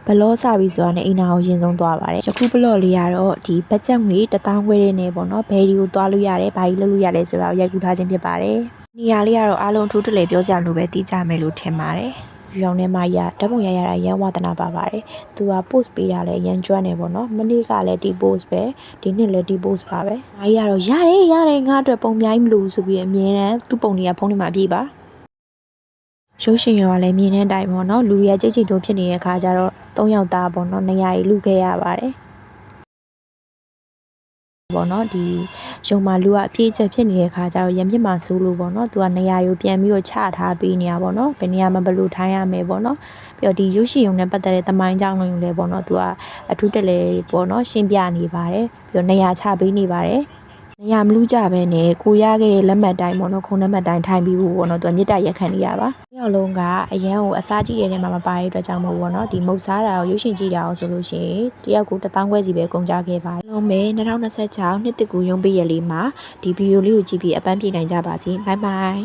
ဘလော့စပြီးဆိုတာနဲ့အိမ်နာကိုရင်ဆုံးသွားပါတယ်ယခုဘလော့လေးကတော့ဒီဘတ်ဂျက်ငွေ1000ခွဲတဲ့နေပေါ့နော်ဘယ်ဒီကိုသွားလို့ရတယ်ဘာကြီးလုပ်လို့ရတယ်ဆိုတာကိုရိုက်ကူးထားခြင်းဖြစ်ပါတယ်နေရာလေးကတော့အားလုံးအထူးတလေပြောစရာလိုပဲသိကြမယ်လို့ထင်ပါတယ်ဒီအောင်ထဲမှာဓာတ်ပုံရရတာရန်ဝါသနာပါပါတယ်သူက post ပေးတာလည်းရန်ကျွမ်းနေပေါ့နော်မနေ့ကလည်းဒီ post ပဲဒီနှစ်လည်းဒီ post ပါပဲအားကြီးကတော့ရတယ်ငါအတွက်ပုံမြိုင်းမလို့ဆိုပြီးအမြဲတမ်းသူ့ပုံတွေကဖုန်းထဲမှာပြေးပါရုပ်ရှင်ရောလည်းမြင်တဲ့အတိုင်းပေါ့နော်လူတွေကကြိတ်ကြိတ်တို့ဖြစ်နေတဲ့အခါကျတော့3ယောက်သားပေါ့နော်နေရာကြီးလူခဲ့ရပါတယ်ပေါ့နော်ဒီရုံမှာလူကအပြည့်ချက်ဖြစ်နေတဲ့ခါကျတော့ရံပြစ်မှာစိုးလို့ပေါ့နော်သူကနေရာကိုပြန်ပြီးတော့ချထားပေးနေရပေါ့နော်ဘယ်နေရာမှာဘယ်လိုထိုင်ရမယ်ပေါ့နော်ပြီးတော့ဒီရုပ်ရှင်ရုံနဲ့ပတ်သက်တဲ့သမိုင်းကြောင်းတွေလည်းပေါ့နော်သူကအထူးတလဲပေါ့နော်ရှင်းပြနေပါတယ်ပြီးတော့နေရာချပေးနေပါတယ်နေရာမလူကြပဲနဲ့ကိုရခဲ့တဲ့လက်မှတ်တိုင်းပေါ့နော်ခုံလက်မှတ်တိုင်းထိုင်ပြီးဖို့ပေါ့နော်သူကမြစ်တာရက်ခံနေရပါတယောက်လုံးကအရန်ကိုအစားကြည့်တဲ့နေရာမှာမပါတဲ့အတွက်ကြောင့်မို့ပေါ့နော်ဒီမုတ်စားတာကိုရုပ်ရှင်ကြည့်တာအောင်ဆိုလို့ရှိရင်တယောက်ကို1000ခွဲစီပဲကုန်ကြခဲ့ပါတယ်လုံးပဲ2026နှစ်တကူရုံးပိတ်ရက်လေးမှာဒီဗီဒီယိုလေးကိုကြည့်ပြီးအပန်းပြေနိုင်ကြပါစေဘိုင်ဘိုင်